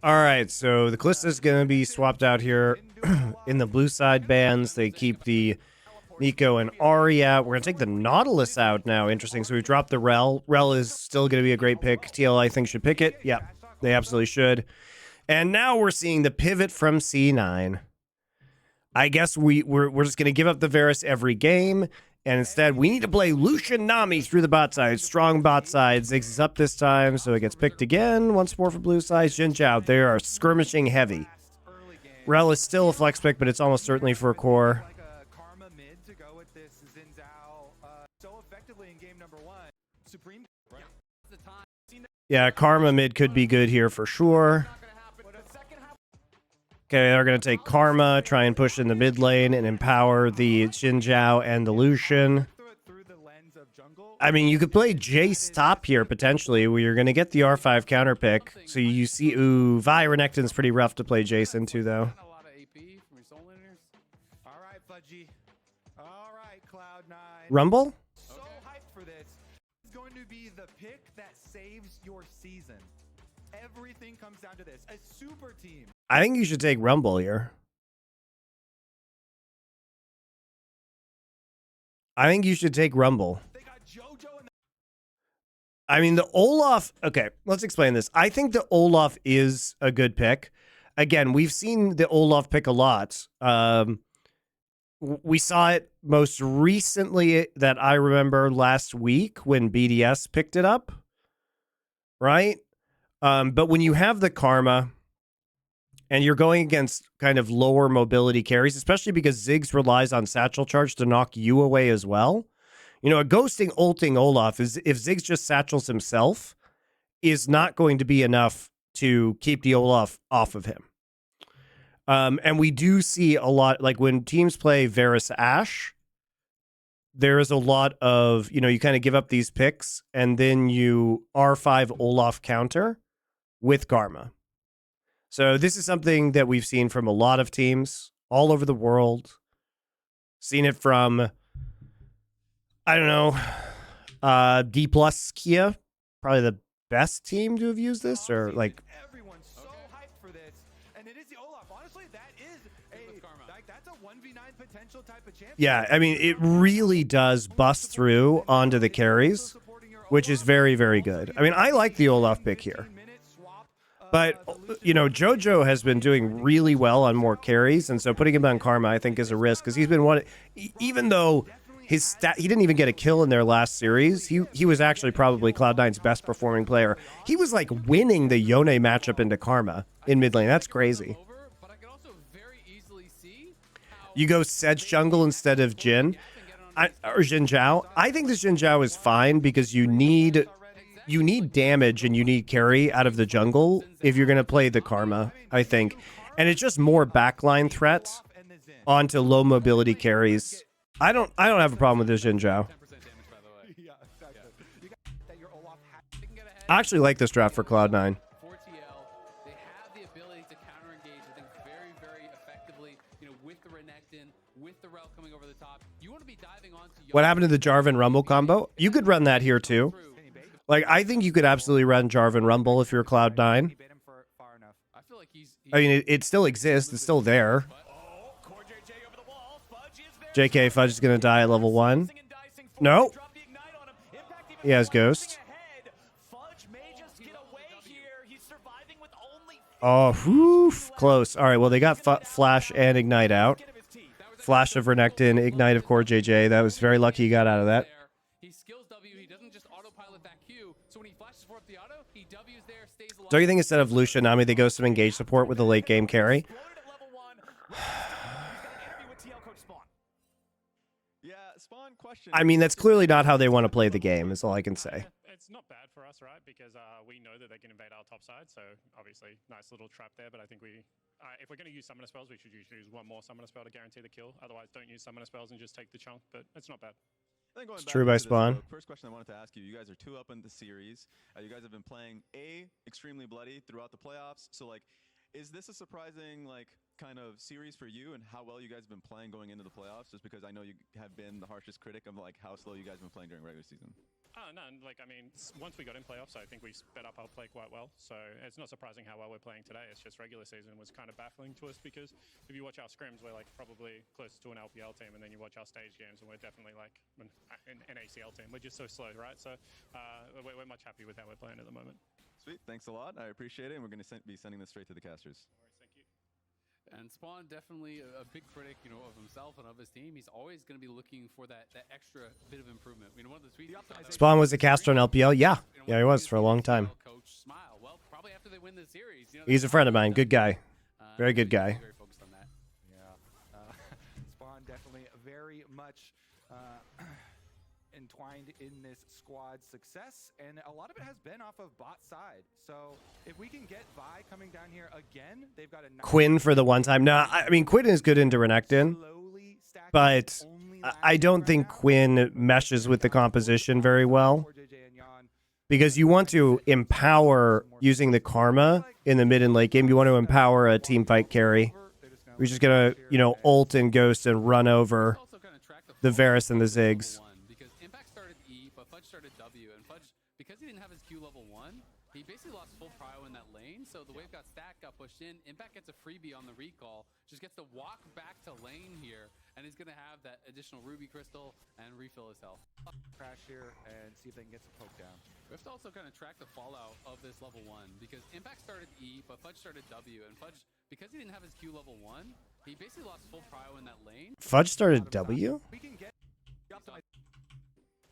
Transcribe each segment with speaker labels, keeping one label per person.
Speaker 1: All right, so the Callisto is going to be swapped out here in the blue side bands. They keep the Nico and Ari out. We're going to take the Nautilus out now. Interesting. So we dropped the Rel. Rel is still going to be a great pick. TL, I think, should pick it. Yeah, they absolutely should. And now we're seeing the pivot from C9. I guess we're just going to give up the Varus every game. And instead, we need to play Lucian Nami through the bot side. Strong bot side. Ziggs is up this time, so it gets picked again. Once more for blue side. Jin Zhao, they are skirmishing heavy. Rel is still a flex pick, but it's almost certainly for a core. Yeah, Karma mid could be good here for sure. Okay, they're going to take Karma, try and push in the mid lane and empower the Xin Zhao and the Lucian. I mean, you could play Jace top here, potentially, where you're going to get the R5 counter pick. So you see, ooh, Vi Renekton's pretty rough to play Jace into, though. Rumble?
Speaker 2: So hyped for this. It's going to be the pick that saves your season. Everything comes down to this. A super team.
Speaker 1: I think you should take Rumble here. I think you should take Rumble. I mean, the Olaf... Okay, let's explain this. I think the Olaf is a good pick. Again, we've seen the Olaf pick a lot. We saw it most recently that I remember last week when BDS picked it up. Right? But when you have the Karma and you're going against kind of lower mobility carries, especially because Ziggs relies on Satchel Charge to knock you away as well. You know, a ghosting ulting Olaf is, if Ziggs just satchels himself, is not going to be enough to keep the Olaf off of him. And we do see a lot, like when teams play Varus Ashe, there is a lot of, you know, you kind of give up these picks and then you R5 Olaf counter with Karma. So this is something that we've seen from a lot of teams all over the world. Seen it from, I don't know, D plus Kia, probably the best team to have used this, or like.
Speaker 2: Everyone's so hyped for this, and it is the Olaf. Honestly, that is that's a 1v9 potential type of champion.
Speaker 1: Yeah, I mean, it really does bust through onto the carries, which is very, very good. I mean, I like the Olaf pick here. But, you know, JoJo has been doing really well on more carries, and so putting him on Karma, I think, is a risk, because he's been one, even though his stat, he didn't even get a kill in their last series, he was actually probably Cloud9's best performing player. He was like winning the Yone matchup into Karma in mid lane. That's crazy. You go Sedge jungle instead of Jin, or Jin Zhao. I think this Jin Zhao is fine because you need damage and you need carry out of the jungle if you're going to play the Karma, I think. And it's just more backline threats onto low mobility carries. I don't have a problem with this Jin Zhao. I actually like this draft for Cloud9. What happened to the Jarvan Rumble combo? You could run that here too. Like, I think you could absolutely run Jarvan Rumble if you're Cloud9. I mean, it still exists. It's still there. JK, Fudge is going to die at level 1. No. He has Ghost. Oh, whew, close. All right, well, they got Flash and Ignite out. Flash of Renekton, Ignite of Core JJ. That was very lucky he got out of that. Don't you think instead of Lucian Nami, they go some engage support with the late game carry? I mean, that's clearly not how they want to play the game, is all I can say.
Speaker 3: It's not bad for us, right? Because we know that they can invade our top side, so obviously, nice little trap there, but I think we... if we're going to use summoner spells, we should usually use one more summoner spell to guarantee the kill. Otherwise, don't use summoner spells and just take the chunk, but it's not bad.
Speaker 1: It's true by Spawn.
Speaker 4: First question I wanted to ask you, you guys are 2 up in the series. You guys have been playing extremely bloody throughout the playoffs. So like, is this a surprising like kind of series for you and how well you guys have been playing going into the playoffs? Just because I know you have been the harshest critic of like how slow you guys have been playing during regular season.
Speaker 3: Oh, no, like, I mean, once we got in playoffs, I think we sped up our play quite well. So it's not surprising how well we're playing today. It's just regular season was kind of baffling to us because if you watch our scrims, we're like probably close to an LPL team, and then you watch our stage games, and we're definitely like an ACL team. We're just so slow, right? So we're much happy with how we're playing at the moment.
Speaker 4: Sweet, thanks a lot. I appreciate it, and we're going to be sending this straight to the casters.
Speaker 3: No worries, thank you.
Speaker 5: And Spawn definitely a big critic, you know, of himself and of his team. He's always going to be looking for that extra bit of improvement. You know, one of the tweets.
Speaker 1: Spawn was a caster on LPL. Yeah, he was for a long time.
Speaker 5: Coach smile. Well, probably after they win the series. You know,
Speaker 1: He's a friend of mine. Good guy. Very good guy.
Speaker 5: Very focused on that.
Speaker 2: Yeah. Spawn definitely very much entwined in this squad's success, and a lot of it has been off of bot side. So if we can get Vi coming down here again, they've got a nice
Speaker 1: Quinn for the one time. No, I mean, Quinn is good into Renekton,
Speaker 2: slowly stacking
Speaker 1: but
Speaker 2: only
Speaker 1: I don't think Quinn meshes with the composition very well, because you want to empower using the Karma in the mid and late game. You want to empower a team fight carry. We're just going to, you know, ult and ghost and run over the Varus and the Ziggs.
Speaker 5: Because Impact started E, but Fudge started W, and Fudge, because he didn't have his Q level 1, he basically lost full prio in that lane, so the wave got stacked, got pushed in. Impact gets a freebie on the recall, just gets to walk back to lane here, and he's going to have that additional Ruby Crystal and refill his health.
Speaker 2: crash here and see if they can get some poke down.
Speaker 5: We have to also kind of track the fallout of this level 1, because Impact started E, but Fudge started W, and Fudge, because he didn't have his Q level 1, he basically lost full prio in that lane.
Speaker 1: Fudge started W?
Speaker 2: We can get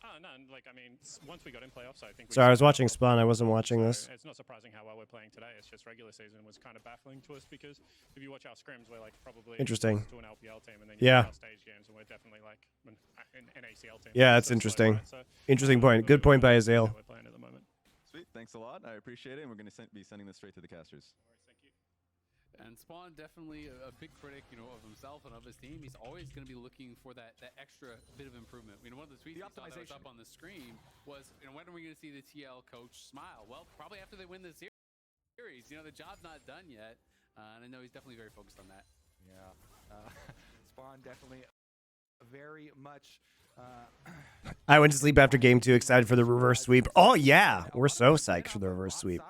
Speaker 3: Oh, no, like, I mean, once we got in playoffs, I think
Speaker 1: Sorry, I was watching Spawn. I wasn't watching this.
Speaker 3: It's not surprising how well we're playing today. It's just regular season was kind of baffling to us because if you watch our scrims, we're like probably
Speaker 1: Interesting.
Speaker 3: close to an LPL team, and then you watch our stage games, and we're definitely like an ACL team.
Speaker 1: Yeah, that's
Speaker 3: So slow,
Speaker 1: interesting.
Speaker 3: right? So,
Speaker 1: Interesting point. Good point by Azale.
Speaker 3: We're playing at the moment.
Speaker 4: Sweet, thanks a lot. I appreciate it, and we're going to be sending this straight to the casters.
Speaker 3: No worries, thank you.
Speaker 5: And Spawn definitely a big critic, you know, of himself and of his team. He's always going to be looking for that extra bit of improvement. You know, one of the tweets that was up on the screen was, you know, when are we going to see the TL coach smile? Well, probably after they win the series. You know, the job's not done yet, and I know he's definitely very focused on that.
Speaker 2: Yeah. Spawn definitely very much
Speaker 1: I went to sleep after game 2, excited for the reverse sweep. Oh, yeah. We're so psyched for the reverse sweep.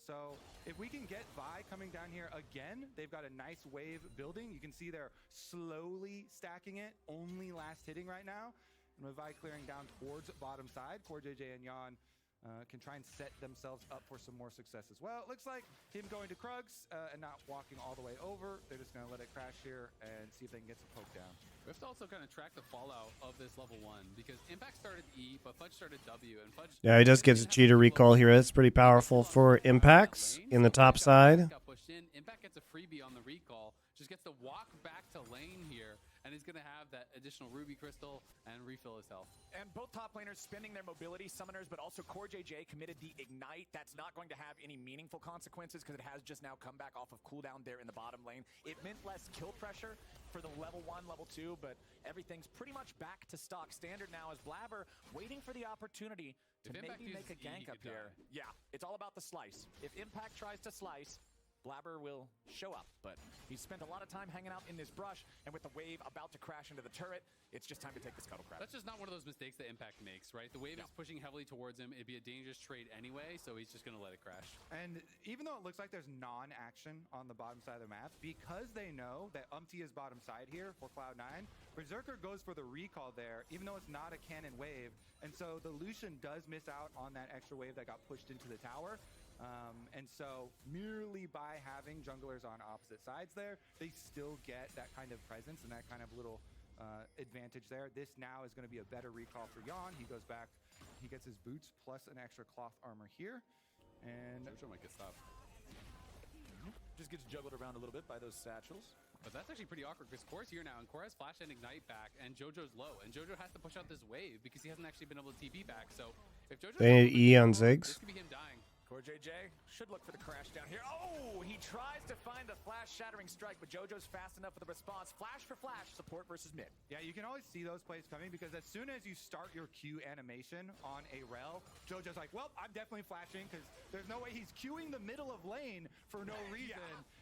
Speaker 2: So if we can get Vi coming down here again, they've got a nice wave building. You can see they're slowly stacking it, only last hitting right now. And with Vi clearing down towards bottom side, Core JJ and Yon can try and set themselves up for some more success as well. It looks like him going to Krugs and not walking all the way over. They're just going to let it crash here and see if they can get some poke down.
Speaker 5: We have to also kind of track the fallout of this level 1, because Impact started E, but Fudge started W, and Fudge...
Speaker 1: Yeah, he does get a cheater recall here. That's pretty powerful for Impacts in the top side.
Speaker 5: Got pushed in. Impact gets a freebie on the recall, just gets to walk back to lane here, and he's going to have that additional Ruby Crystal and refill his health.
Speaker 6: And both top laners spending their mobility, summoners, but also Core JJ committed the Ignite. That's not going to have any meaningful consequences because it has just now come back off of cooldown there in the bottom lane. It meant less kill pressure for the level 1, level 2, but everything's pretty much back to stock standard now as Blabber waiting for the opportunity to maybe make a gank up here. Yeah, it's all about the slice. If Impact tries to slice, Blabber will show up, but he's spent a lot of time hanging out in this brush, and with the wave about to crash into the turret, it's just time to take the scuttle crab.
Speaker 5: That's just not one of those mistakes that Impact makes, right? The wave is pushing heavily towards him. It'd be a dangerous trade anyway, so he's just going to let it crash.
Speaker 2: And even though it looks like there's non-action on the bottom side of the map, because they know that Umpty is bottom side here for Cloud9, Berserker goes for the recall there, even though it's not a cannon wave. And so the Lucian does miss out on that extra wave that got pushed into the tower. And so merely by having junglers on opposite sides there, they still get that kind of presence and that kind of little advantage there. This now is going to be a better recall for Yon. He goes back, he gets his boots plus an extra cloth armor here. And
Speaker 5: Jojo might get stopped.
Speaker 6: Just gets juggled around a little bit by those satchels.
Speaker 5: But that's actually pretty awkward because Core's here now, and Core has Flash and Ignite back, and Jojo's low. And Jojo has to push out this wave because he hasn't actually been able to TP back. So if Jojo...
Speaker 1: They need E on Ziggs.
Speaker 5: This could be him dying.
Speaker 6: Core JJ should look for the crash down here. Oh, he tries to find the flash shattering strike, but Jojo's fast enough for the response. Flash for flash, support versus mid.
Speaker 2: yeah, you can always see those plays coming because as soon as you start your Q animation on a rel, Jojo's like, well, I'm definitely flashing because there's no way he's queuing the middle of lane for no reason.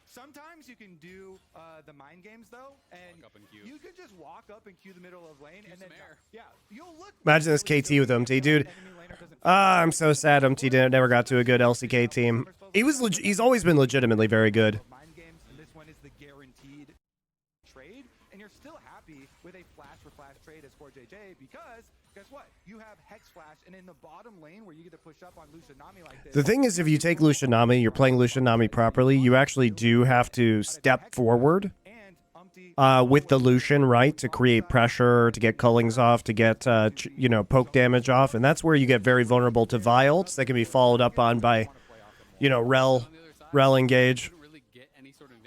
Speaker 2: Sometimes you can do the mind games though, and
Speaker 5: Walk up and queue.
Speaker 2: you can just walk up and queue the middle of lane, and then
Speaker 5: some air.
Speaker 2: yeah, you'll look.
Speaker 1: Imagine this
Speaker 2: really
Speaker 1: KT with
Speaker 2: silly
Speaker 1: MT,
Speaker 2: if
Speaker 1: dude.
Speaker 2: the enemy laner doesn't
Speaker 1: Ah, I'm so sad MT never got to a good LCK team. He's always been legitimately very good.
Speaker 2: mind games, and this one is the guaranteed trade, and you're still happy with a flash for flash trade as for JJ because guess what? You have Hex Flash, and in the bottom lane where you get to push up on Lucianami like this.
Speaker 1: The thing is, if you take Lucianami, you're playing Lucianami properly, you actually do have to step forward with the Lucian, right, to create pressure, to get cullings off, to get, poke damage off, and that's where you get very vulnerable to Vi ults that can be followed up on by, Rel engage.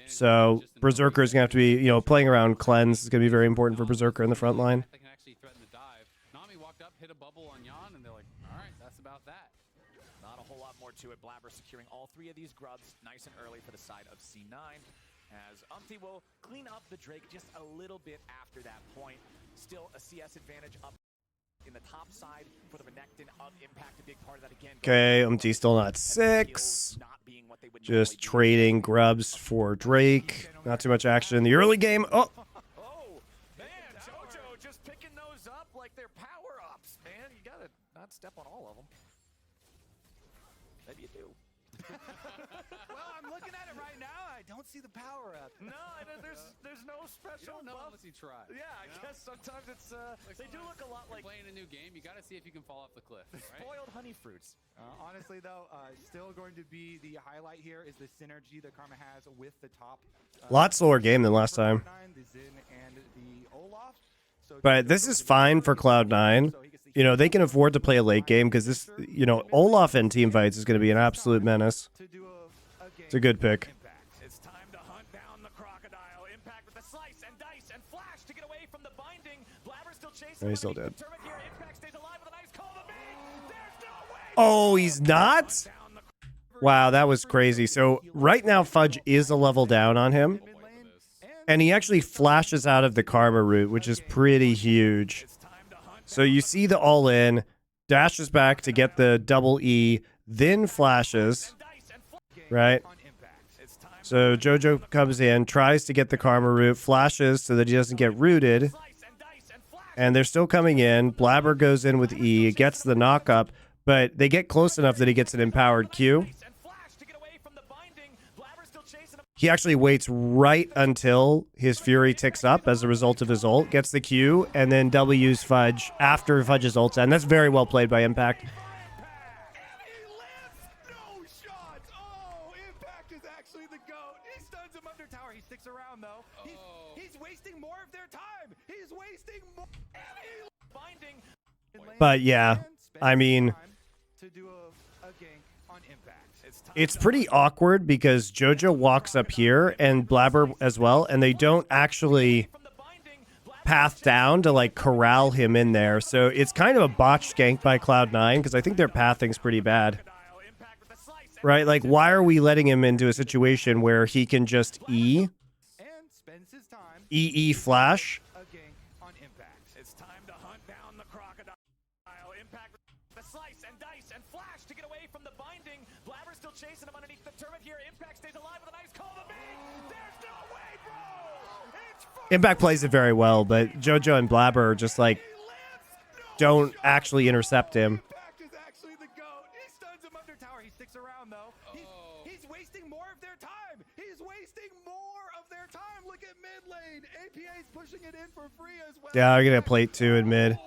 Speaker 1: So Berserker is going to have to be, playing around Cleanse is going to be very important for Berserker in the front line.
Speaker 5: They can actually threaten the dive. Nami walked up, hit a bubble on Yan, and they're like, all right, that's about that.
Speaker 6: Not a whole lot more to it. Blabber securing all 3 of these grubs nice and early for the side of C9. As will clean up the Drake just a little bit after that point. Still a CS advantage up in the top side for the Renekton of Impact, a big part of that again.
Speaker 1: Okay, MT still not 6. Just trading grubs for Drake. Not too much action in the early game. Oh,
Speaker 6: Oh, man, JoJo just picking those up like they're power-ups, man. You gotta not step on all of them. Maybe you do.
Speaker 2: Well, I'm looking at it right now. I don't see the power up.
Speaker 6: No, there's no special
Speaker 5: You don't know
Speaker 6: buff.
Speaker 5: unless you try.
Speaker 6: Yeah, I guess sometimes it's they do look a lot like
Speaker 5: Playing a new game, you got to see if you can fall off the cliff, right?
Speaker 6: spoiled honey fruits.
Speaker 2: Honestly, though, still going to be the highlight here is the synergy that Karma has with the top.
Speaker 1: lot slower game than last time.
Speaker 2: The Xin and the Olaf. So
Speaker 1: But this is fine for Cloud9. They can afford to play a late game because this, Olaf and team fights is going to be an absolute menace. It's a good pick.
Speaker 6: It's time to hunt down the crocodile. Impact with the slice and dice and flash to get away from the binding. Blabber still chasing.
Speaker 1: He's still dead.
Speaker 6: Impact stays alive with a nice call to mid. There's no way.
Speaker 1: Oh, he's not? Wow, that was crazy. So right now, Fudge is a level down on him. And he actually flashes out of the Karma route, which is pretty huge. So you see the all-in, dashes back to get the double E, then flashes, right? So JoJo comes in, tries to get the Karma route, flashes so that he doesn't get rooted. And they're still coming in. Blabber goes in with E, gets the knock-up, but they get close enough that he gets an empowered Q. He actually waits right until his Fury ticks up as a result of his ult, gets the Q, and then W's Fudge after Fudge's ult. And that's very well played by Impact.
Speaker 2: No shots. Oh, Impact is actually the GOAT. He stuns him under tower. He sticks around, though. He's wasting more of their time. He's wasting more.
Speaker 1: But yeah, I mean,
Speaker 2: to do a gank on Impact.
Speaker 1: it's pretty awkward because JoJo walks up here and Blabber as well, and they don't actually path down to like corral him in there. So it's kind of a botched gank by Cloud9 because I think their pathing's pretty bad. Right? Like, why are we letting him into a situation where he can just E flash?
Speaker 6: It's time to hunt down the crocodile. Impact the slice and dice and flash to get away from the binding. Blabber still chasing him underneath the turret here. Impact stays alive with a nice call to mid. There's no way, bro. It's
Speaker 1: Impact plays it very well, but JoJo and Blabber just like don't actually intercept him.
Speaker 2: Impact is actually the GOAT. He stuns him under tower. He sticks around, though. He's wasting more of their time. He's wasting more of their time. Look at mid lane. APA's pushing it in for free as well.
Speaker 1: Yeah, they're gonna plate 2 in mid.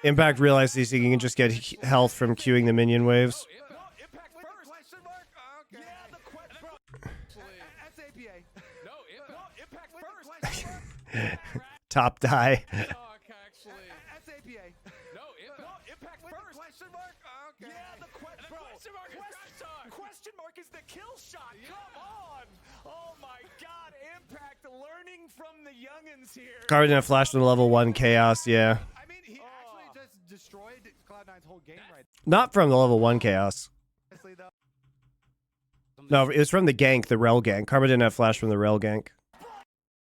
Speaker 1: Impact realizes he can just get health from queuing the minion waves.
Speaker 2: Impact first. Question mark? Okay. Yeah, the question. That's APA.
Speaker 6: No, Impact first.
Speaker 1: Top die.
Speaker 2: That's APA.
Speaker 6: No, Impact first.
Speaker 2: Question mark? Okay.
Speaker 6: Yeah, the question mark is the kill shot. Come on. Oh my God, Impact learning from the youngins here.
Speaker 1: Card didn't flash in the level 1 chaos, yeah.
Speaker 2: I mean, he actually just destroyed Cloud9's whole game right
Speaker 1: Not from the level 1 chaos.
Speaker 2: honestly, though.
Speaker 1: No, it was from the gank, the Rel gank. Karma didn't have flash from the Rel gank.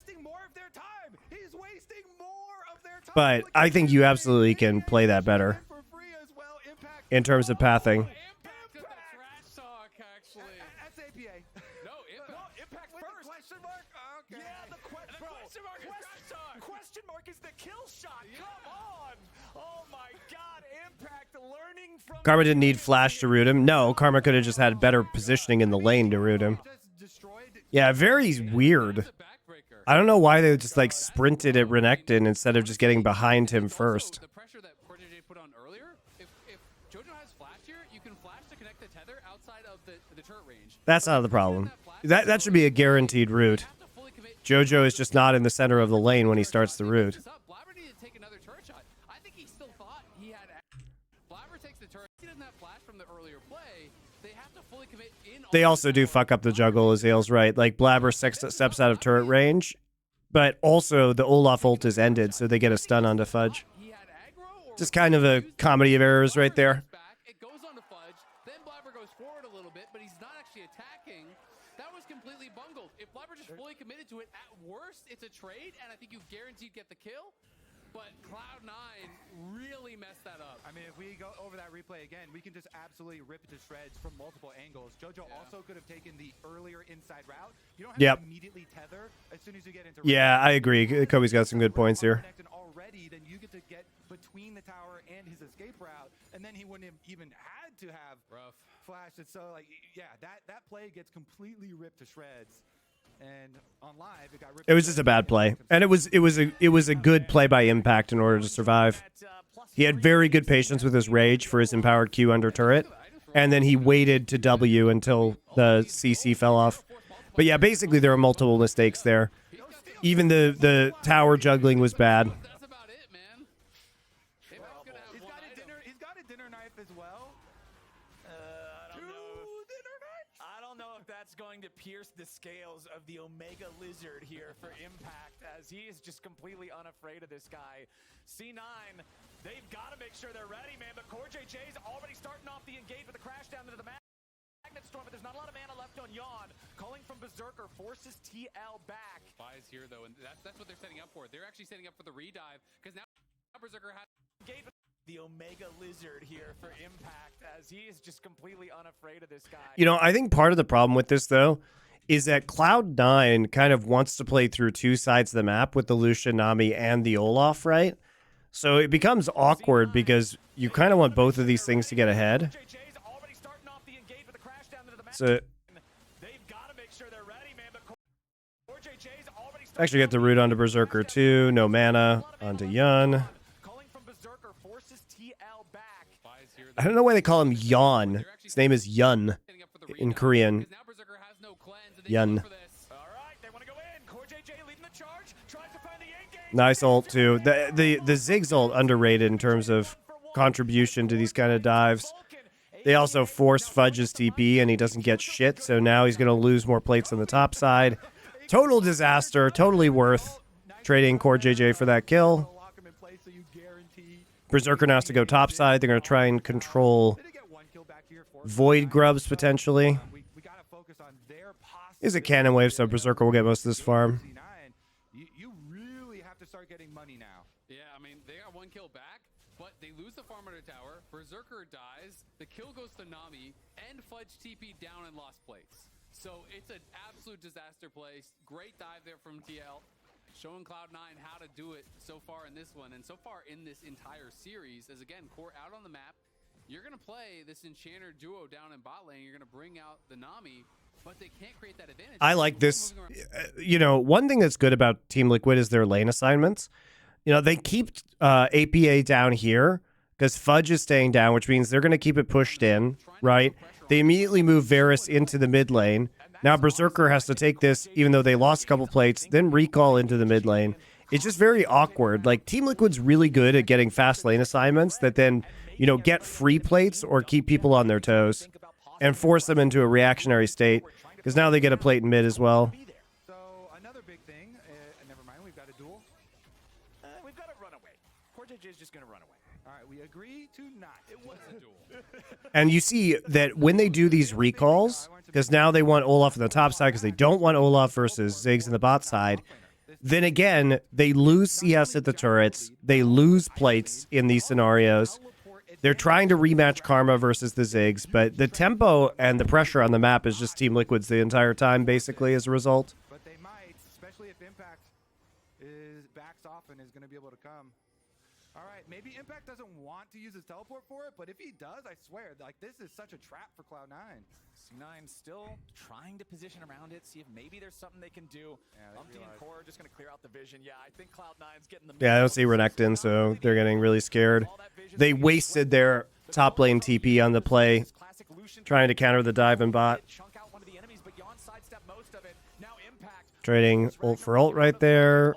Speaker 2: Wasting more of their time. He's wasting more of their time.
Speaker 1: But I think you absolutely can play that better
Speaker 2: For free as well. Impact.
Speaker 1: in terms of pathing.
Speaker 5: Impact did the trash talk, actually.
Speaker 2: That's APA.
Speaker 6: No, Impact first. Yeah, the question mark is crash talk. Question mark is the kill shot. Come on. Oh my God. Impact learning from.
Speaker 1: Karma didn't need flash to root him. No, Karma could have just had better positioning in the lane to root him. Yeah, very weird. I don't know why they just like sprinted at Renekton instead of just getting behind him first.
Speaker 5: The pressure that CoreJJ put on earlier, if Jojo has flash here, you can flash to connect the tether outside of the turret range.
Speaker 1: That's not the problem. That should be a guaranteed root. Jojo is just not in the center of the lane when he starts the root.
Speaker 5: Blabber needed to take another turret shot. I think he still thought he had. Blabber takes the turret. He doesn't have flash from the earlier play. They have to fully commit in.
Speaker 1: They also do fuck up the juggle, Azale's right. Like Blabber steps out of turret range, but also the Olaf ult is ended, so they get a stun onto Fudge. Just kind of a comedy of errors right there.
Speaker 5: It goes on to Fudge. Then Blabber goes forward a little bit, but he's not actually attacking. That was completely bungled. If Blabber just fully committed to it, at worst, it's a trade, and I think you guaranteed get the kill. But Cloud9 really messed that up.
Speaker 2: I mean, if we go over that replay again, we can just absolutely rip it to shreds from multiple angles. Jojo also could have taken the earlier inside route. You don't have to immediately tether as soon as you get into.
Speaker 1: Yeah, I agree. Kobe's got some good points here.
Speaker 2: Already, then you get to get between the tower and his escape route, and then he wouldn't have even had to have flash. And so, like, yeah, that play gets completely ripped to shreds. And on live, it got ripped.
Speaker 1: It was just a bad play, and it was a good play by Impact in order to survive. He had very good patience with his rage for his empowered Q under turret, and then he waited to W until the CC fell off. But yeah, basically there are multiple mistakes there. Even the tower juggling was bad.
Speaker 5: That's about it, man.
Speaker 2: He's got a dinner knife as well.
Speaker 6: I don't know if that's going to pierce the scales of the Omega Lizard here for Impact, as he is just completely unafraid of this guy. C9, they've got to make sure they're ready, man, but CoreJJ's already starting off the engage with the crash down into the Magnet Storm, but there's not a lot of mana left on Yawn. Calling from Berserker forces TL back.
Speaker 5: Buys here, though, and that's what they're setting up for. They're actually setting up for the redive, because now Berserker has
Speaker 6: engaged with the Omega Lizard here for Impact, as he is just completely unafraid of this guy.
Speaker 1: You know, I think part of the problem with this, though, is that Cloud9 kind of wants to play through two sides of the map with the Lucian, Nami, and the Olaf, right? So it becomes awkward because you kind of want both of these things to get ahead. So actually get the root onto Berserker too. No mana onto Yun. I don't know why they call him Yon. His name is Yun in Korean. Yun. Nice ult too. The Ziggs ult underrated in terms of contribution to these kind of dives. They also force Fudge's TP and he doesn't get shit, so now he's going to lose more plates on the top side. Total disaster, totally worth trading CoreJJ for that kill. Berserker now has to go top side. They're going to try and control Void Grubs potentially. Is a cannon wave, so Berserker will get most of this farm.
Speaker 2: You really have to start getting money now.
Speaker 5: Yeah, I mean, they got one kill back, but they lose the farm under tower. Berserker dies. The kill goes to Nami, and Fudge TP down and lost plates. So it's an absolute disaster place. Great dive there from TL. Showing Cloud9 how to do it so far in this one, and so far in this entire series, as again, Core out on the map. You're going to play this Enchanter duo down in bot lane. You're going to bring out the Nami, but they can't create that advantage.
Speaker 1: I like this. You know, one thing that's good about Team Liquid is their lane assignments. You know, they keep APA down here because Fudge is staying down, which means they're going to keep it pushed in, right? They immediately move Varus into the mid lane. Now Berserker has to take this, even though they lost a couple plates, then recall into the mid lane. It's just very awkward. Like, Team Liquid's really good at getting fast lane assignments that then, you know, get free plates or keep people on their toes and force them into a reactionary state, because now they get a plate in mid as well.
Speaker 2: So another big thing, never mind, we've got a duel.
Speaker 6: We've got a runaway. CoreJJ is just going to run away.
Speaker 2: All right, we agree to not.
Speaker 6: It was a duel.
Speaker 1: And you see that when they do these recalls, because now they want Olaf on the top side because they don't want Olaf versus Ziggs in the bot side, then again, they lose CS at the turrets. They lose plates in these scenarios. They're trying to rematch Karma versus the Ziggs, but the tempo and the pressure on the map is just Team Liquid's the entire time, basically, as a result.
Speaker 2: But they might, especially Impact backs off and is going to be able to come. All right, maybe Impact doesn't want to use his teleport for it, but if he does, I swear, like, this is such a trap for Cloud9.
Speaker 6: C9 still trying to position around it, see if maybe there's something they can do. Umpty and Core are just going to clear out the vision. Yeah, I think Cloud9's getting the...
Speaker 1: Yeah, I don't see Renekton, so they're getting really scared. They wasted their top lane TP on the play, trying to counter the dive and bot. Trading ult for ult right there.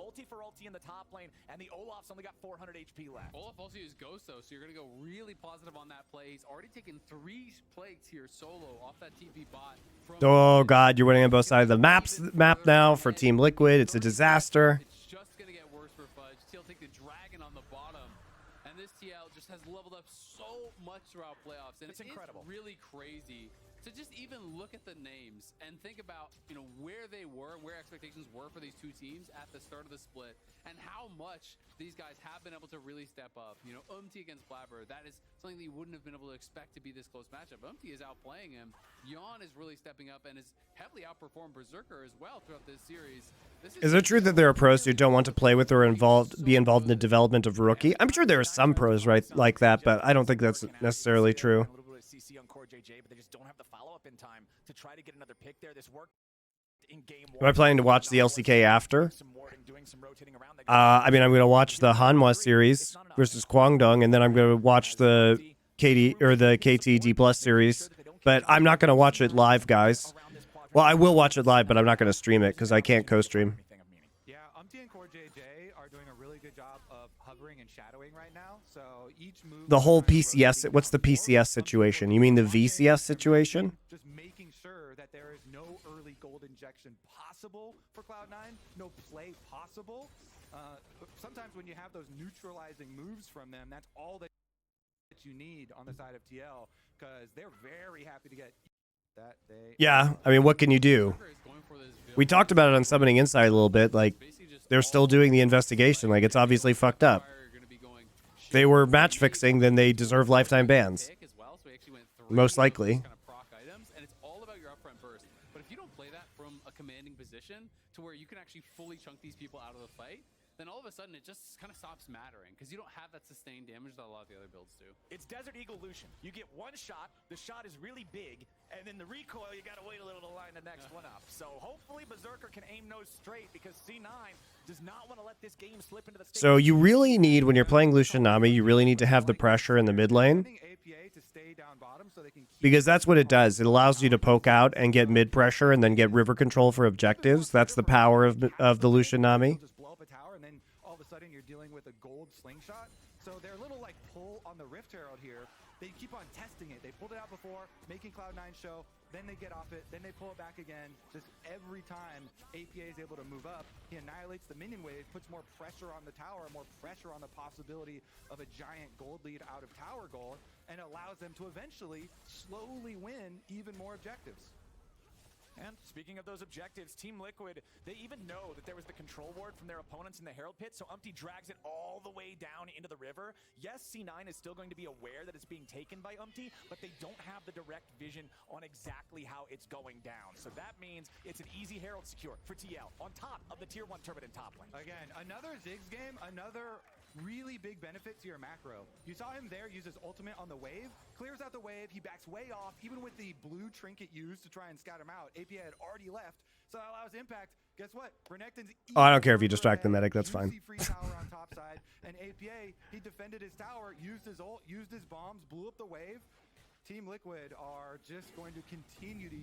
Speaker 6: And the Olaf's only got 400 HP left.
Speaker 5: Olaf also used Ghost, though, so you're going to go really positive on that play. He's already taken 3 plates here solo off that TP bot.
Speaker 1: Oh, God, you're winning on both sides of the map now for Team Liquid. It's a disaster.
Speaker 5: It's just going to get worse for Fudge. TL take the dragon on the bottom. And this TL just has leveled up so much throughout playoffs. And it's incredible. Really crazy to just even look at the names and think about, you know, where they were, where expectations were for these two teams at the start of the split, and how much these guys have been able to really step up. You know, against Blabber, that is something that you wouldn't have been able to expect to be this close matchup. is outplaying him. Yawn is really stepping up and has heavily outperformed Berserker as well throughout this series.
Speaker 1: Is it true that there are pros who don't want to play with or be involved in the development of rookie? I'm sure there are some pros like that, but I don't think that's necessarily true.
Speaker 6: CC on Core JJ, but they just don't have the follow-up in time to try to get another pick there. This worked in game 1.
Speaker 1: Am I planning to watch the LCK after? I mean, I'm going to watch the Hanwha series versus Guangdong, and then I'm going to watch the KT D Plus series. But I'm not going to watch it live, guys. Well, I will watch it live, but I'm not going to stream it because I can't co-stream.
Speaker 2: Yeah, and Core JJ are doing a really good job of hovering and shadowing right now. So each move.
Speaker 1: The whole PCS. What's the PCS situation? You mean the VCS situation?
Speaker 2: Just making sure that there is no early gold injection possible for Cloud9, no play possible. Sometimes when you have those neutralizing moves from them, that's all that you need on the side of TL, because they're very happy to get that.
Speaker 1: Yeah, I mean, what can you do? We talked about it on Summoning Insight a little bit. Like, they're still doing the investigation. Like, it's obviously fucked up. If they were match fixing, then they deserve lifetime bans. Most likely.
Speaker 5: And it's all about your upfront burst. But if you don't play that from a commanding position to where you can actually fully chunk these people out of the fight, then all of a sudden it just kind of stops mattering because you don't have that sustained damage that a lot of the other builds do.
Speaker 6: It's Desert Eagle Lucian. You get one shot, the shot is really big, and then the recoil, you got to wait a little to line the next one up. So hopefully Berserker can aim nose straight because C9 does not want to let this game slip into the stage.
Speaker 1: So you really need, when you're playing Lucian Nami, you really need to have the pressure in the mid lane. Because that's what it does. It allows you to poke out and get mid pressure and then get river control for objectives. That's the power of the Lucian Nami.
Speaker 2: You're dealing with a gold slingshot. So their little like pull on the Rift Herald here, they keep on testing it. They pulled it out before, making Cloud9 show, then they get off it, then they pull it back again. Just every time APA is able to move up, he annihilates the minion wave, puts more pressure on the tower, more pressure on the possibility of a giant gold lead out of tower goal, and allows them to eventually slowly win even more objectives.
Speaker 6: And speaking of those objectives, Team Liquid, they even know that there was the control ward from their opponents in the Herald Pit, so Umpty drags it all the way down into the river. Yes, C9 is still going to be aware that it's being taken by Umpty, but they don't have the direct vision on exactly how it's going down. So that means it's an easy Herald secure for TL on top of the Tier 1 Turbident top lane.
Speaker 2: Again, another Ziggs game, another really big benefit to your macro. You saw him there use his ultimate on the wave, clears out the wave, he backs way off, even with the blue trinket used to try and scout him out. APA had already left, so that allows Impact. Guess what? Renekton's
Speaker 1: I don't care if you distract the medic, that's fine.
Speaker 2: Free tower on top side, and APA, he defended his tower, used his ult, used his bombs, blew up the wave. Team Liquid are just going to continue to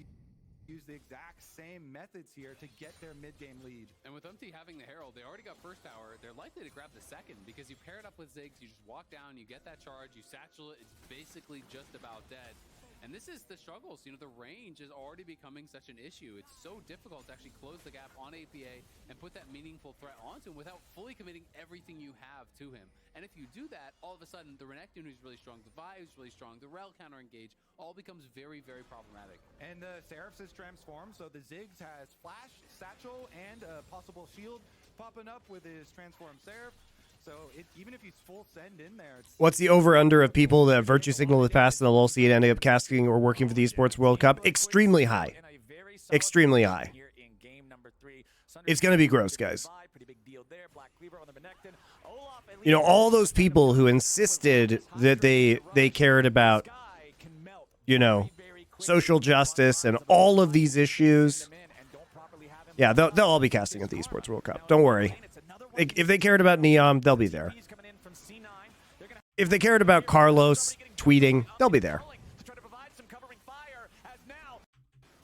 Speaker 2: use the exact same methods here to get their mid-game lead.
Speaker 5: And with Umpty having the Herald, they already got first tower. They're likely to grab the second because you pair it up with Ziggs, you just walk down, you get that charge, you satchel it, it's basically just about dead. And this is the struggles. You know, the range is already becoming such an issue. It's so difficult to actually close the gap on APA and put that meaningful threat onto him without fully committing everything you have to him. And if you do that, all of a sudden, the Renekton who's really strong, the Vi who's really strong, the Rel counter engage, all becomes very, very problematic.
Speaker 2: And the Seraphs is transformed, so the Ziggs has Flash, Satchel, and a possible shield popping up with his transformed Seraph. So even if he's full send in there,
Speaker 1: what's the over-under of people that Virtue Signal with past in the lull seed ending up casting or working for the Esports World Cup? Extremely high. Extremely high.
Speaker 6: Here in game
Speaker 1: It's going to be gross, guys. You know, all those people who insisted that they cared about, you know, social justice and all of these issues. Yeah, they'll all be casting at the Esports World Cup. Don't worry. If they cared about Neom, they'll be there. If they cared about Carlos tweeting, they'll be there.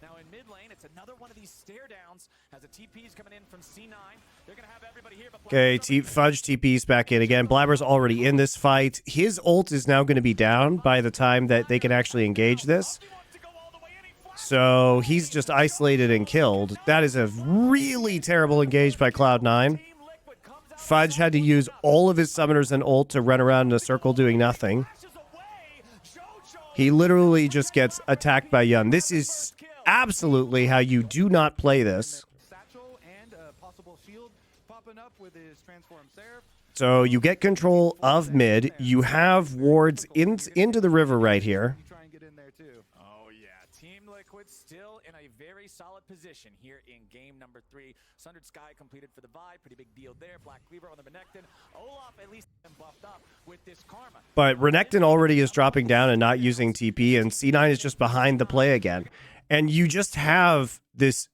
Speaker 6: Now in mid lane, it's another one of these stare downs as a TP is coming in from C9. They're going to have everybody here.
Speaker 1: Okay, Fudge TP's back in again. Blabber's already in this fight. His ult is now going to be down by the time that they can actually engage this. So he's just isolated and killed. That is a really terrible engage by Cloud9. Fudge had to use all of his summoners and ult to run around in a circle doing nothing. He literally just gets attacked by Yun. This is absolutely how you do not play this. So you get control of mid. You have wards into the river right here.
Speaker 6: Oh yeah, Team Liquid still in a very solid position here in game number 3. Sundered Sky completed for the Vibe, pretty big deal there. Black Cleaver on the Renekton. Olaf at least buffed up with this Karma.
Speaker 1: But Renekton already is dropping down and not using TP, and C9 is just behind the play again. And you just have this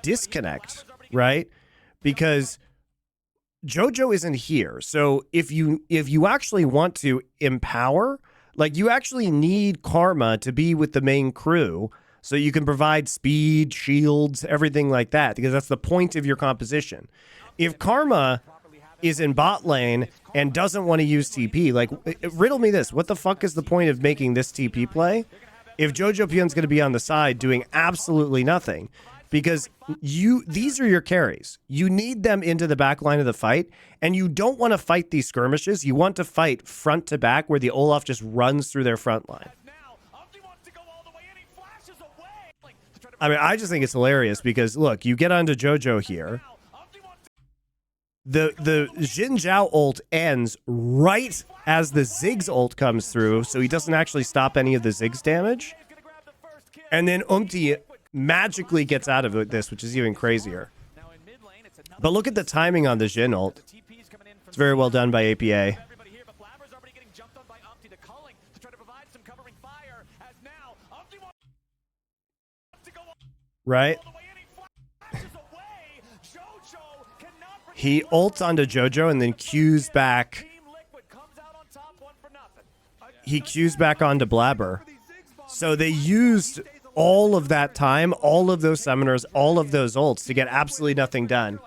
Speaker 1: disconnect, right? Because JoJo isn't here. So if you actually want to empower, like, you actually need Karma to be with the main crew so you can provide speed, shields, everything like that, because that's the point of your composition. If Karma is in bot lane and doesn't want to use TP, like, riddle me this. What the fuck is the point of making this TP play if Jojo Pion's going to be on the side doing absolutely nothing? Because these are your carries. You need them into the back line of the fight, and you don't want to fight these skirmishes. You want to fight front to back where the Olaf just runs through their front line. I mean, I just think it's hilarious because, look, you get onto Jojo here. The Xin Zhao ult ends right as the Ziggs ult comes through, so he doesn't actually stop any of the Ziggs damage. And then magically gets out of this, which is even crazier. But look at the timing on the Jhin ult. It's very well done by APA. Right? He ults onto JoJo and then Qs back. He Qs back onto Blabber. So they used all of that time, all of those summoners, all of those ults to get absolutely nothing done.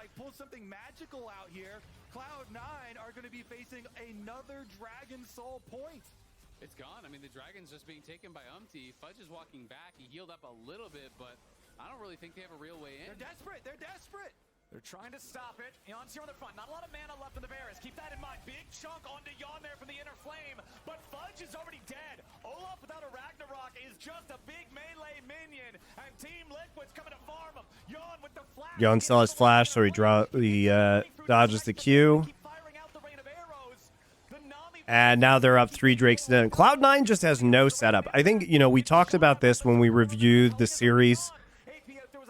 Speaker 2: Cloud9 are going to be facing another Dragon Soul point.
Speaker 5: It's gone. I mean, the Dragon's just being taken by Umti. Fudge is walking back. He healed up a little bit, but I don't really think they have a real way in.
Speaker 2: They're desperate. They're desperate.
Speaker 6: They're trying to stop it. Yon's here on the front. Not a lot of mana left in the Varus. Keep that in mind. Big chunk onto Yon there from the inner flame. But Fudge is already dead. Olaf without a Ragnarok is just a big melee minion. And Team Liquid's coming to farm him. Yon with the flash.
Speaker 1: Yon still has flash, so he dodges the Q. And now they're up 3 Drakes to 10. Cloud9 just has no setup. I think, you know, we talked about this when we reviewed the series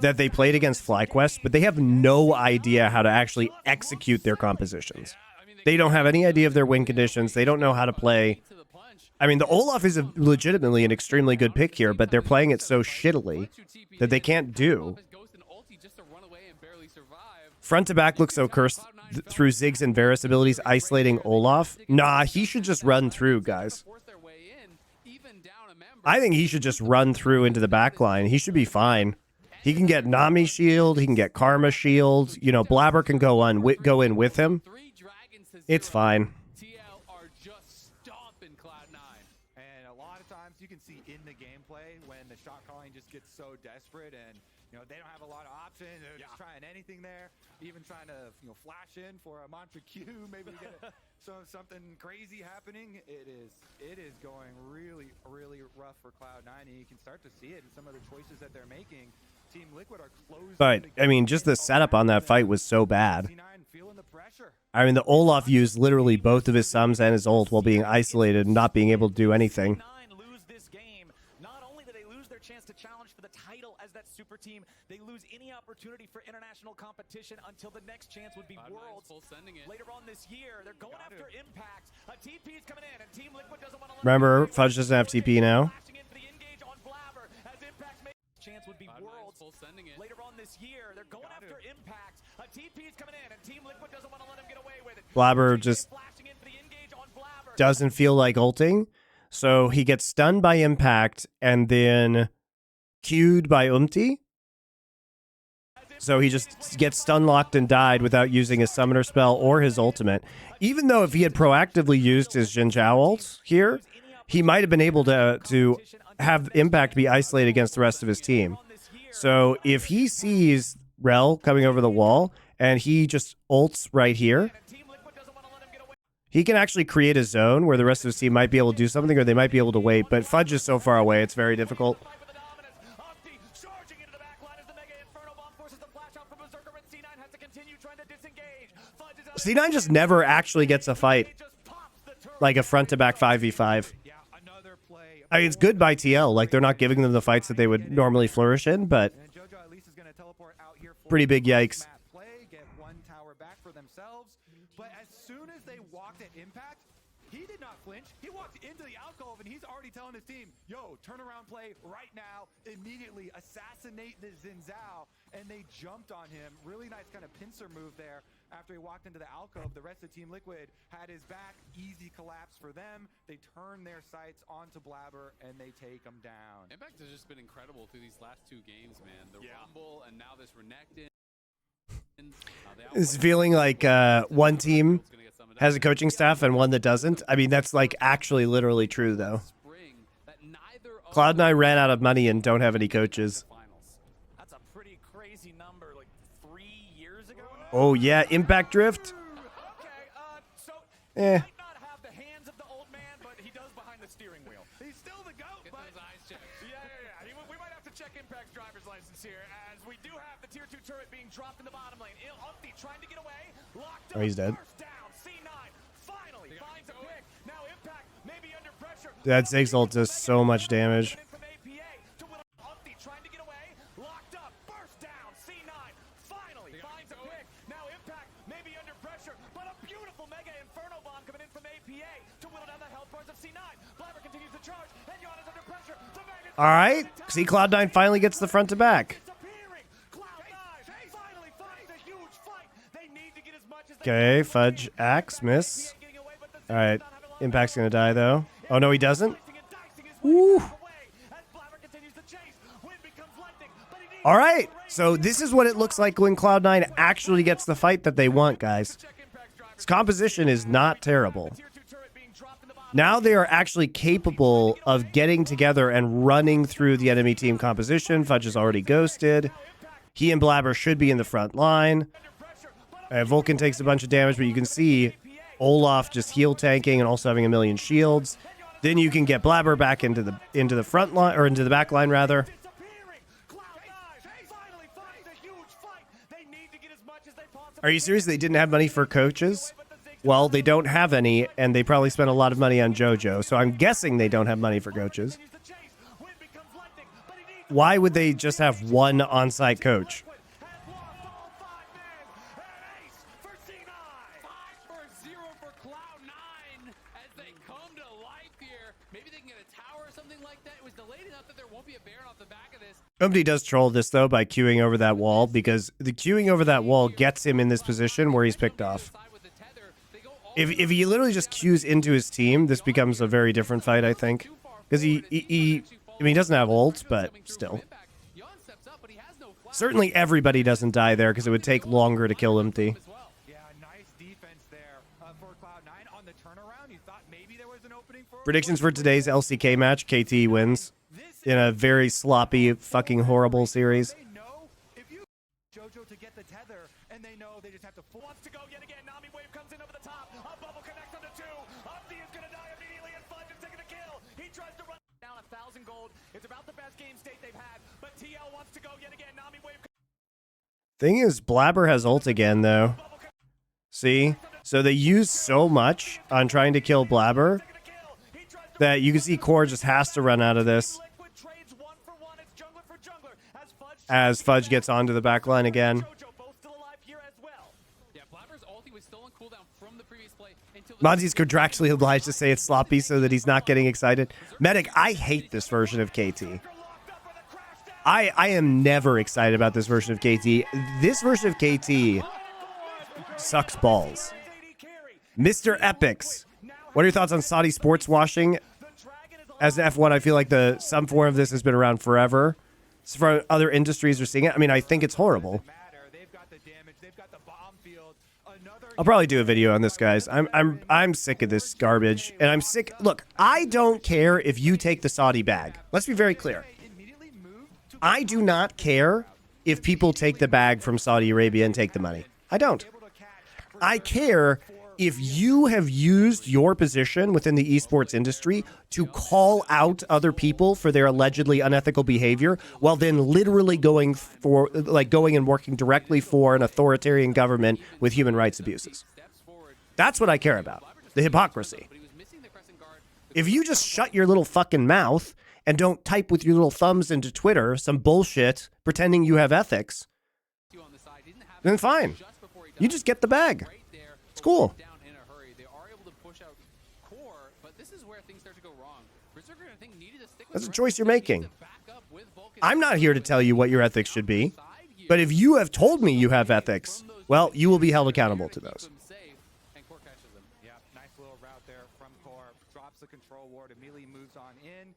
Speaker 1: that they played against FlyQuest, but they have no idea how to actually execute their compositions. They don't have any idea of their win conditions. They don't know how to play. I mean, the Olaf is legitimately an extremely good pick here, but they're playing it so shittily that they can't do. Front to back looks so cursed through Ziggs and Varus abilities, isolating Olaf. Nah, he should just run through, guys. I think he should just run through into the back line. He should be fine. He can get Nami shield. He can get Karma shield. You know, Blabber can go in with him. It's fine.
Speaker 2: And a lot of times you can see in the gameplay when the shot calling just gets so desperate and, you know, they don't have a lot of options. They're just trying anything there. Even trying to, you know, flash in for a MonteCristo, maybe to get something crazy happening. It is going really, really rough for Cloud9, and you can start to see it in some of the choices that they're making. Team Liquid are closing.
Speaker 1: But I mean, just the setup on that fight was so bad. I mean, the Olaf used literally both of his sums and his ult while being isolated and not being able to do anything.
Speaker 6: Not only do they lose their chance to challenge for the title as that super team, they lose any opportunity for international competition until the next chance would be Worlds. Later on this year, they're going after Impact. A TP is coming in, and Team Liquid doesn't want to let
Speaker 1: Remember, Fudge doesn't have TP now.
Speaker 6: Chance would be Worlds. Later on this year, they're going after Impact. A TP is coming in, and Team Liquid doesn't want to let him get away with it.
Speaker 1: Blabber just doesn't feel like ulting, so he gets stunned by Impact and then queued by So he just gets stun locked and died without using his summoner spell or his ultimate. Even though if he had proactively used his Jin Zhao ult here, he might have been able to have Impact be isolated against the rest of his team. So if he sees Rel coming over the wall and he just ults right here, he can actually create a zone where the rest of his team might be able to do something or they might be able to wait. But Fudge is so far away, it's very difficult. C9 just never actually gets a fight, like a front-to-back 5v5. I mean, it's good by TL. Like, they're not giving them the fights that they would normally flourish in, but pretty big yikes.
Speaker 2: Get one tower back for themselves. But as soon as they walked at Impact, he did not flinch. He walked into the alcove, and he's already telling his team, yo, turnaround play right now, immediately assassinate the Xin Zhao. And they jumped on him. Really nice kind of pincer move there. After he walked into the alcove, the rest of Team Liquid had his back. Easy collapse for them. They turn their sights onto Blabber, and they take him down.
Speaker 5: Impact has just been incredible through these last two games, man. The Rumble, and now this Renekton.
Speaker 1: It's feeling like one team has a coaching staff and one that doesn't. I mean, that's like actually literally true, though. Cloud9 ran out of money and don't have any coaches.
Speaker 6: That's a pretty crazy number, like 3 years ago.
Speaker 1: Oh, yeah, Impact Drift.
Speaker 6: Might not have the hands of the old man, but he does behind the steering wheel. He's still the GOAT, but we might have to check Impact's driver's license here, as we do have the tier 2 turret being dropped in the bottom lane. Umpty trying to get away, locked up.
Speaker 1: Oh, he's dead.
Speaker 6: First down, C9 finally finds a pick. Now Impact may be under pressure.
Speaker 1: That Ziggs ult does so much damage.
Speaker 6: Umpty trying to get away, locked up. First down, C9 finally finds a pick. Now Impact may be under pressure, but a beautiful mega inferno bomb coming in from APA to whittle down the health bars of C9. Blabber continues to charge, and Yon is under pressure.
Speaker 1: All right. See, Cloud9 finally gets the front to back. Okay, Fudge, Axe, miss. All right. Impact's going to die, though. Oh, no, he doesn't? Woo. All right. So this is what it looks like when Cloud9 actually gets the fight that they want, guys. His composition is not terrible. Now they are actually capable of getting together and running through the enemy team composition. Fudge is already ghosted. He and Blabber should be in the front line. Vulcan takes a bunch of damage, but you can see Olaf just heal tanking and also having a million shields. Then you can get Blabber back into the front line, or into the back line rather. Are you serious? They didn't have money for coaches? Well, they don't have any, and they probably spent a lot of money on JoJo, so I'm guessing they don't have money for coaches. Why would they just have one on-site coach? Somebody does troll this, though, by queuing over that wall, because the queuing over that wall gets him in this position where he's picked off. If he literally just queues into his team, this becomes a very different fight, I think. Because I mean, he doesn't have ults, but still. Certainly everybody doesn't die there, because it would take longer to kill Empty.
Speaker 2: Yeah, nice defense there for Cloud9 on the turnaround. You thought maybe there was an opening for
Speaker 1: Predictions for today's LCK match: KT wins in a very sloppy, fucking horrible series.
Speaker 2: They know if you JoJo to get the tether, and they know they just have to wants to go yet again. Nami wave comes in over the top. A bubble connects onto 2. Umpty is gonna die immediately, and Fudge is taking the kill. He tries to run down 1,000 gold. It's about the best game state they've had, but TL wants to go yet again. Nami wave.
Speaker 1: Thing is, Blabber has ult again, though. See? So they use so much on trying to kill Blabber that you can see Core just has to run out of this. as Fudge gets onto the back line again. Monty's contractually obliged to say it's sloppy so that he's not getting excited. Medic, I hate this version of KT. I am never excited about this version of KT. This version of KT sucks balls. Mr. Epics, what are your thoughts on Saudi sports washing? As an F1, I feel like some form of this has been around forever. So for other industries are seeing it. I mean, I think it's horrible. I'll probably do a video on this, guys. I'm sick of this garbage, and I'm sick. Look, I don't care if you take the Saudi bag. Let's be very clear. I do not care if people take the bag from Saudi Arabia and take the money. I don't. I care if you have used your position within the esports industry to call out other people for their allegedly unethical behavior, while then literally going and working directly for an authoritarian government with human rights abuses. That's what I care about. The hypocrisy. If you just shut your little fucking mouth and don't type with your little thumbs into Twitter some bullshit pretending you have ethics, then fine. You just get the bag. It's cool. That's a choice you're making. I'm not here to tell you what your ethics should be, but if you have told me you have ethics, well, you will be held accountable to those.
Speaker 2: Yeah, nice little route there from Core. Drops the control ward, immediately moves on in.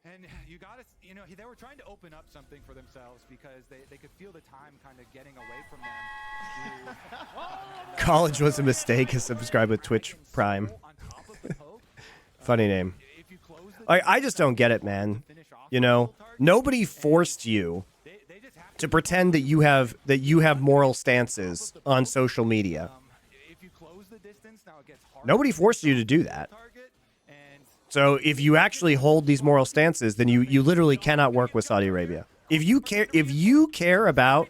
Speaker 2: And you got to, they were trying to open up something for themselves because they could feel the time kind of getting away from them.
Speaker 1: College was a mistake. Subscribe with Twitch Prime. Funny name. I just don't get it, man. Nobody forced you to pretend that you have moral stances on social media. Nobody forced you to do that. So if you actually hold these moral stances, then you literally cannot work with Saudi Arabia. If you care about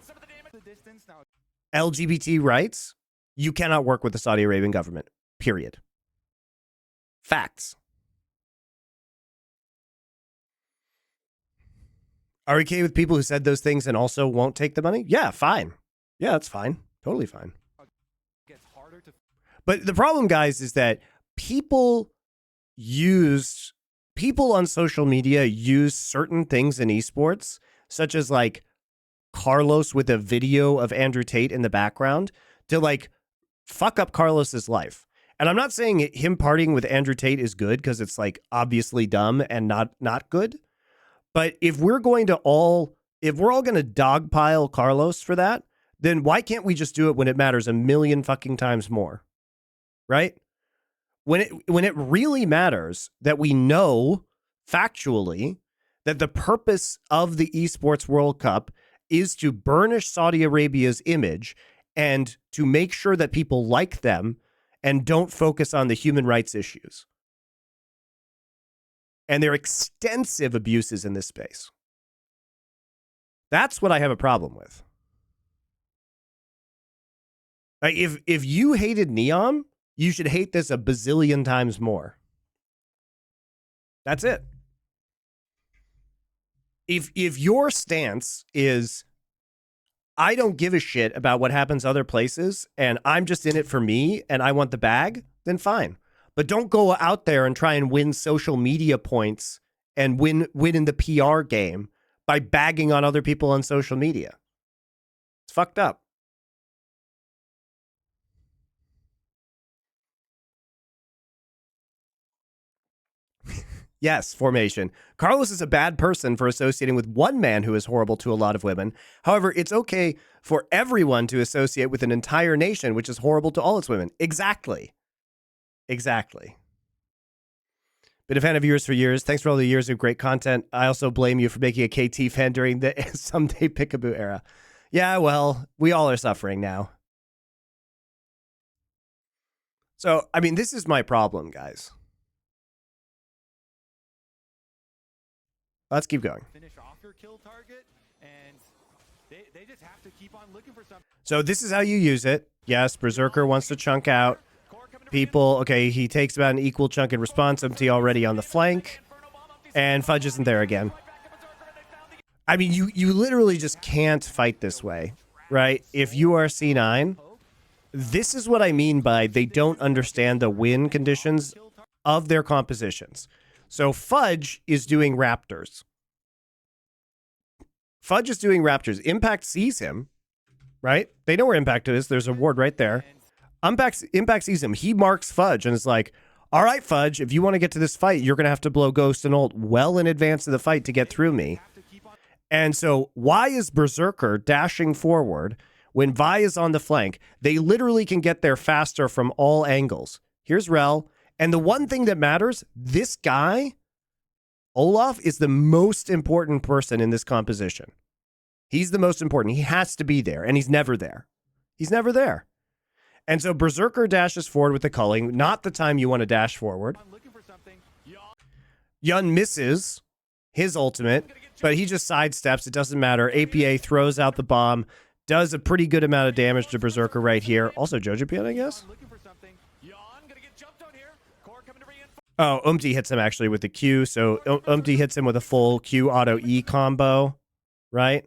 Speaker 1: LGBT rights, you cannot work with the Saudi Arabian government. Period. Facts. Are we okay with people who said those things and also won't take the money? Yeah, fine. Yeah, that's fine. Totally fine. But the problem, guys, is that people on social media use certain things in esports, such as like Carlos with a video of Andrew Tate in the background, to fuck up Carlos's life. And I'm not saying him partying with Andrew Tate is good, because it's obviously dumb and not good. But if we're all going to dogpile Carlos for that, then why can't we just do it when it matters a million fucking times more? Right? When it really matters that we know factually that the purpose of the Esports World Cup is to burnish Saudi Arabia's image and to make sure that people like them and don't focus on the human rights issues. And there are extensive abuses in this space. That's what I have a problem with. If you hated Neom, you should hate this a bazillion times more. That's it. If your stance is, I don't give a shit about what happens other places, and I'm just in it for me, and I want the bag, then fine. But don't go out there and try and win social media points and win in the PR game by bagging on other people on social media. It's fucked up. Yes, Formation. Carlos is a bad person for associating with one man who is horrible to a lot of women. However, it's okay for everyone to associate with an entire nation which is horrible to all its women. Exactly. Exactly. Been a fan of yours for years. Thanks for all the years of great content. I also blame you for making a KT fan during the someday Pickaboo era. Yeah, well, we all are suffering now. So, I mean, this is my problem, guys. Let's keep going.
Speaker 2: Finish off your kill target, and they just have to keep on looking for something.
Speaker 1: So this is how you use it. Yes, Berserker wants to chunk out people. Okay, he takes about an equal chunk in response. MT already on the flank. And Fudge isn't there again. I mean, you literally just can't fight this way, right? If you are C9, this is what I mean by they don't understand the win conditions of their compositions. So Fudge is doing Raptors. Fudge is doing Raptors. Impact sees him, right? They know where Impact is. There's a ward right there. Impact sees him. He marks Fudge and is like, all right, Fudge, if you want to get to this fight, you're going to have to blow Ghost and ult well in advance of the fight to get through me. And so why is Berserker dashing forward when Vi is on the flank? They literally can get there faster from all angles. Here's Rel. And the one thing that matters, this guy, Olaf, is the most important person in this composition. He's the most important. He has to be there, and he's never there. He's never there. And so Berserker dashes forward with the culling. Not the time you want to dash forward. Yun misses his ultimate, but he just sidesteps. It doesn't matter. APA throws out the bomb, does a pretty good amount of damage to Berserker right here. Also Jojo Pian, I guess. Oh, hits him actually with the Q. So hits him with a full Q auto E combo, right?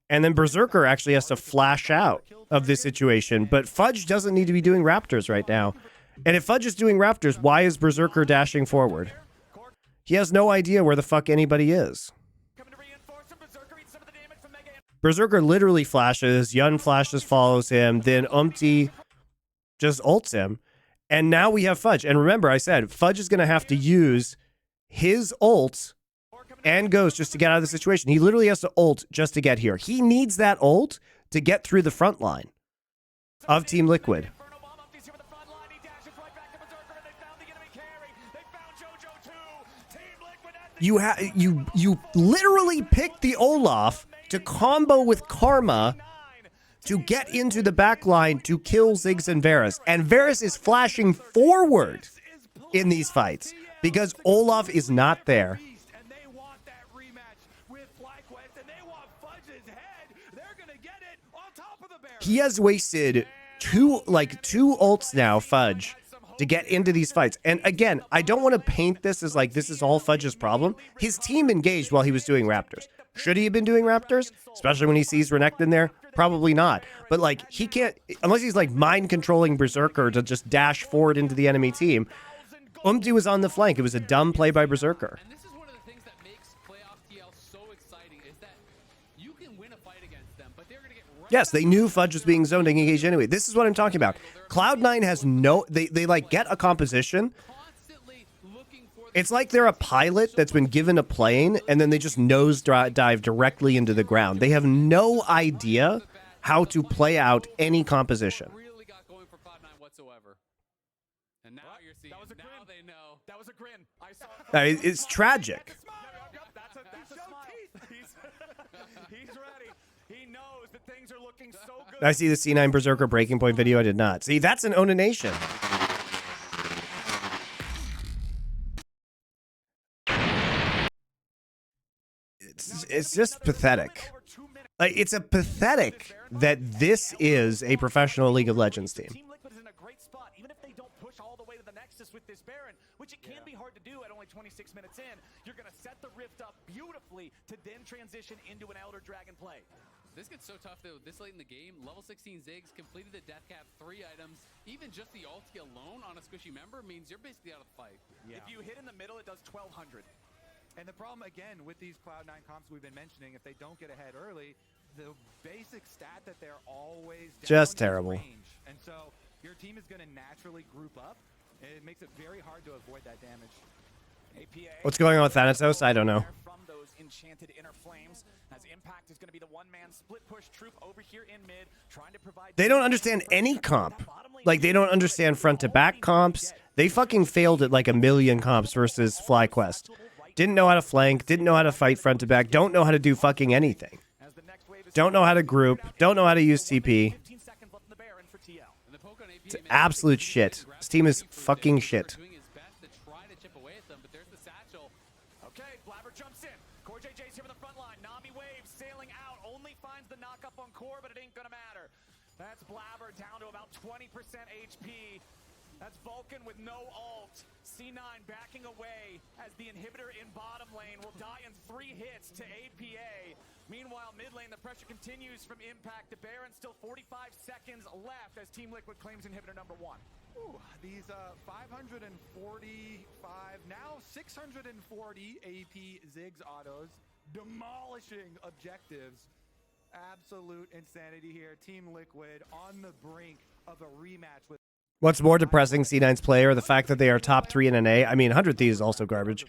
Speaker 1: And then Berserker actually has to flash out of this situation. But Fudge doesn't need to be doing Raptors right now. And if Fudge is doing Raptors, why is Berserker dashing forward? He has no idea where the fuck anybody is. Berserker literally flashes. Yun flashes, follows him. Then just ults him. And now we have Fudge. And remember, I said Fudge is going to have to use his ult and Ghost just to get out of the situation. He literally has to ult just to get here. He needs that ult to get through the front line of Team Liquid. You literally picked the Olaf to combo with Karma to get into the back line to kill Ziggs and Varus. And Varus is flashing forward in these fights because Olaf is not there. He has wasted two ults now, Fudge, to get into these fights. And again, I don't want to paint this as like this is all Fudge's problem. His team engaged while he was doing Raptors. Should he have been doing Raptors? Especially when he sees Renekton there? Probably not. But like he can't, unless he's like mind controlling Berserker to just dash forward into the enemy team. Was on the flank. It was a dumb play by Berserker.
Speaker 5: And this is one of the things that makes playoff TL so exciting is that you can win a fight against them, but they're going to get right.
Speaker 1: Yes, they knew Fudge was being zoned and engaged anyway. This is what I'm talking about. Cloud9 has no, they like get a composition. It's like they're a pilot that's been given a plane and then they just nose dive directly into the ground. They have no idea how to play out any composition.
Speaker 5: Really got going for Cloud9 whatsoever. And now you're seeing, now they know.
Speaker 6: That was a grin. I saw
Speaker 1: It's tragic.
Speaker 6: That's a smile. He's ready. He knows that things are looking so good.
Speaker 1: I see the C9 Berserker breaking point video. I did not. See, that's an Onanation. It's just pathetic. Like, it's a pathetic that this is a professional League of Legends team.
Speaker 6: Team Liquid is in a great spot, even if they don't push all the way to the Nexus with this Baron, which it can be hard to do at only 26 minutes in. You're going to set the Rift up beautifully to then transition into an Elder Dragon play.
Speaker 5: This gets so tough though. This late in the game, level 16 Ziggs completed the death cap 3 items. Even just the ulti alone on a squishy member means you're basically out of the fight.
Speaker 6: Yeah. If you hit in the middle, it does 1200.
Speaker 2: And the problem, again, with these Cloud9 comps we've been mentioning, if they don't get ahead early, the basic stat that they're always down
Speaker 1: Just
Speaker 2: is
Speaker 1: terrible.
Speaker 2: range. And so your team is going to naturally group up, and it makes it very hard to avoid that damage.
Speaker 6: APA,
Speaker 1: What's going on with Thanatos? I don't know.
Speaker 6: From those enchanted inner flames, as Impact is going to be the one-man split push troop over here in mid, trying to provide.
Speaker 1: They don't understand any comp. Like, they don't understand front-to-back comps. They fucking failed at like a million comps versus FlyQuest. Didn't know how to flank, didn't know how to fight front to back, don't know how to do fucking anything. Don't know how to group, don't know how to use TP. It's absolute shit. This team is fucking shit.
Speaker 6: Okay, Blabber jumps in. Core JJ's here from the front line. Nami waves, sailing out, only finds the knock-up on Core, but it ain't gonna matter. That's Blabber down to about 20% HP. That's Vulcan with no ult. C9 backing away as the inhibitor in bottom lane will die in 3 hits to APA. Meanwhile, mid lane, the pressure continues from Impact to Baron. Still 45 seconds left as Team Liquid claims inhibitor number 1.
Speaker 2: Ooh, these 545, now 640 AP Ziggs autos, demolishing objectives. Absolute insanity here. Team Liquid on the brink of a rematch with.
Speaker 1: What's more depressing, C9's player, the fact that they are top 3 in NA? I mean, 100 Thieves is also garbage.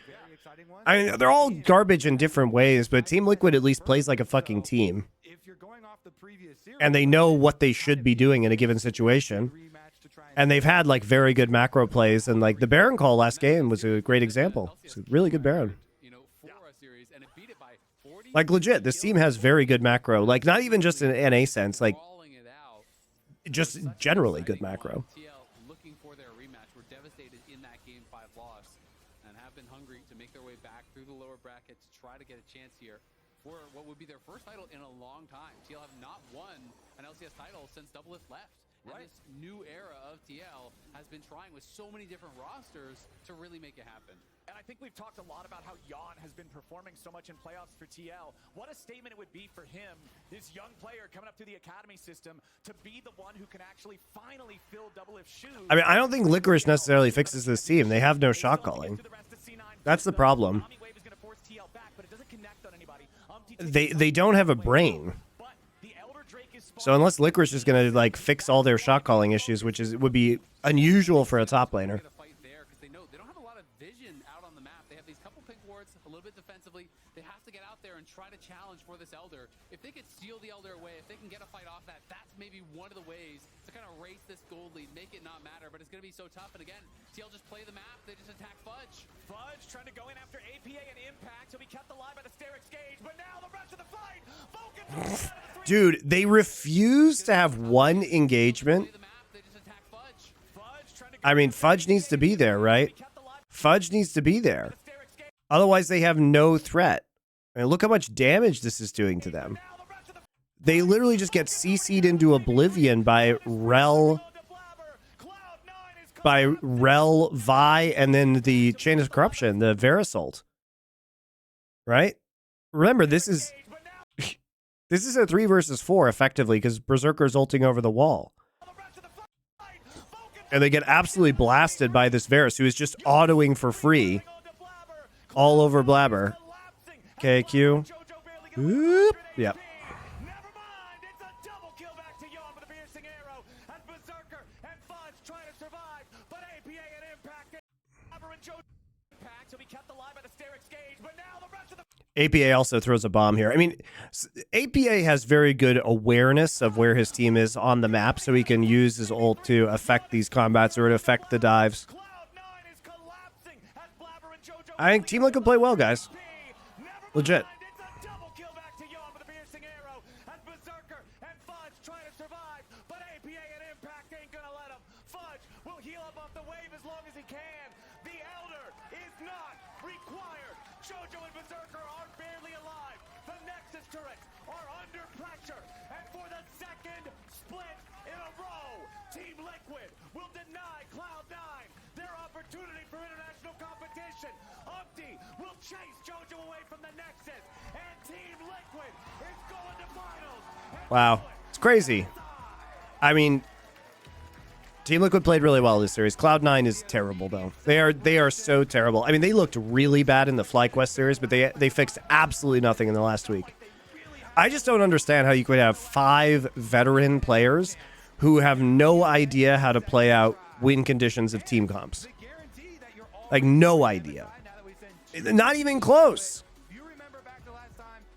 Speaker 1: I mean, they're all garbage in different ways, but Team Liquid at least plays like a fucking team. And they know what they should be doing in a given situation. And they've had, like, very good macro plays. And, like, the Baron call last game was a great example. It's a really good Baron. Like, legit, this team has very good macro. Like, not even just in NA sense. Like, just generally good macro.
Speaker 5: Looking for their rematch. Were devastated in that game 5 loss and have been hungry to make their way back through the lower bracket to try to get a chance here for what would be their first title in a long time. TL have not won an LCS title since Doublelift left. And this new era of TL has been trying with so many different rosters to really make it happen.
Speaker 6: And I think we've talked a lot about how Yon has been performing so much in playoffs for TL. What a statement it would be for him, this young player coming up through the academy system, to be the one who can actually finally fill Doublelift's shoes.
Speaker 1: I mean, I don't think Licorice necessarily fixes this team. They have no shot calling. That's the problem. They don't have a brain. So unless Licorice is going to, like, fix all their shot calling issues, which would be unusual for a top laner.
Speaker 5: They don't have a lot of vision out on the map. They have these couple pink wards, a little bit defensively. They have to get out there and try to challenge for this Elder. If they could steal the Elder away, if they can get a fight off that, that's maybe one of the ways to kind of race this gold lead, make it not matter. But it's going to be so tough. And again, TL just play the map. They just attack Fudge.
Speaker 6: Fudge trying to go in after APA and Impact. He'll be kept alive by the Sterix Gauge. But now the rest of the fight. Vulcan
Speaker 1: Dude, they refuse to have one engagement. I mean, Fudge needs to be there, right? Fudge needs to be there. Otherwise, they have no threat. I mean, look how much damage this is doing to them. They literally just get CC'd into oblivion by Rel, Vi, and then the Chain of Corruption, the Verisult. Right? Remember, this is a 3 versus 4, effectively, because Berserker's ulting over the wall. And they get absolutely blasted by this Varus, who is just autoing for free. All over Blabber. Okay, Q. Oop. Yep. APA also throws a bomb here. I mean, APA has very good awareness of where his team is on the map, so he can use his ult to affect these combats or to affect the dives. I think Team Liquid play well, guys. Legit.
Speaker 6: Team Liquid will deny Cloud9 their opportunity for international competition. Umpty will chase JoJo away from the Nexus, and Team Liquid is going to finals.
Speaker 1: Wow, it's crazy. I mean, Team Liquid played really well this series. Cloud9 is terrible, though. They are so terrible. I mean, they looked really bad in the FlyQuest series, but they fixed absolutely nothing in the last week. I just don't understand how you could have 5 veteran players who have no idea how to play out win conditions of team comps. Like, no idea. Not even close.